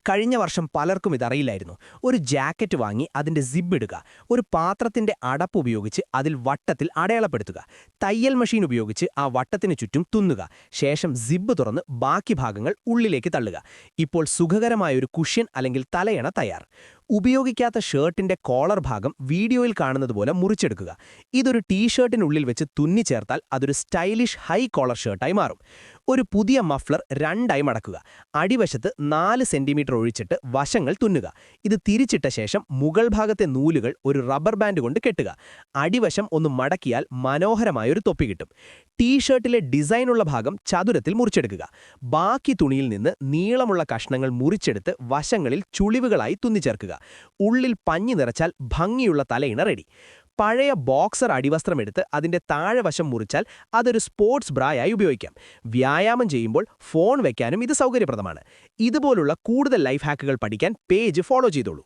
കഴിഞ്ഞ വർഷം പലർക്കും ഇതറിയില്ലായിരുന്നു. ഒരു ജാക്കറ്റ് വാങ്ങി അതിന്റെ സിബ് ഇടുക, ഒരു പാത്രത്തിന്റെ അടപ്പ് ഉപയോഗിച്ച് അതിൽ വട്ടത്തിൽ അടയാളപ്പെടുത്തുക, തയ്യൽ മെഷീൻ ഉപയോഗിച്ച് ആ വട്ടത്തിന് ചുറ്റും തുന്നുക, ശേഷം സിബ് തുറന്ന് ബാക്കി ഭാഗങ്ങൾ ഉള്ളിലേക്ക് തള്ളുക. ഇപ്പോൾ സുഖകരമായൊരു കുഷ്യൻ അല്ലെങ്കിൽ തലയണ തയ്യാർ. ഉപയോഗിക്കാത്ത ഷർട്ടിന്റെ കോളർ ഭാഗം വീഡിയോയിൽ കാണുന്നതുപോലെ മുറിച്ചെടുക്കുക. ഇതൊരു ടീഷർട്ടിനുള്ളിൽ വെച്ച് തുന്നിച്ചേർത്താൽ അതൊരു സ്റ്റൈലിഷ് ഹൈ കോളർ ഷർട്ടായി മാറും. ഒരു പുതിയ മഫ്ലർ രണ്ടായി മടക്കുക. അടിവശത്ത് 4 സെന്റിമീറ്റർ ഒഴിച്ചിട്ട് വശങ്ങൾ തുന്നുക. ഇത് തിരിച്ചിട്ട ശേഷം മുകൾ ഭാഗത്തെ നൂലുകൾ ഒരു റബ്ബർ ബാൻഡ് കൊണ്ട് കെട്ടുക. അടിവശം ഒന്ന് മടക്കിയാൽ മനോഹരമായൊരു തൊപ്പി കിട്ടും. ടീഷർട്ടിലെ ഡിസൈനുള്ള ഭാഗം ചതുരത്തിൽ മുറിച്ചെടുക്കുക. ബാക്കി തുണിയിൽ നിന്ന് നീളമുള്ള കഷ്ണങ്ങൾ മുറിച്ചെടുത്ത് വശങ്ങളിൽ ചുളിവുകളായി തുന്നിച്ചേർക്കുക. ഉള്ളിൽ പഞ്ഞി നിറച്ചാൽ ഭംഗിയുള്ള തലയിണ റെഡി. പഴയ ബോക്സർ അടിവസ്ത്രമെടുത്ത് അതിന്റെ താഴെവശം മുറിച്ചാൽ അതൊരു സ്പോർട്സ് ബ്രായായി ഉപയോഗിക്കാം. വ്യായാമം ചെയ്യുമ്പോൾ ഫോൺ വയ്ക്കാനും ഇത് സൗകര്യപ്രദമാണ്. ഇതുപോലുള്ള കൂടുതൽ ലൈഫ് ഹാക്കുകൾ പഠിക്കാൻ പേജ് ഫോളോ ചെയ്തോളൂ.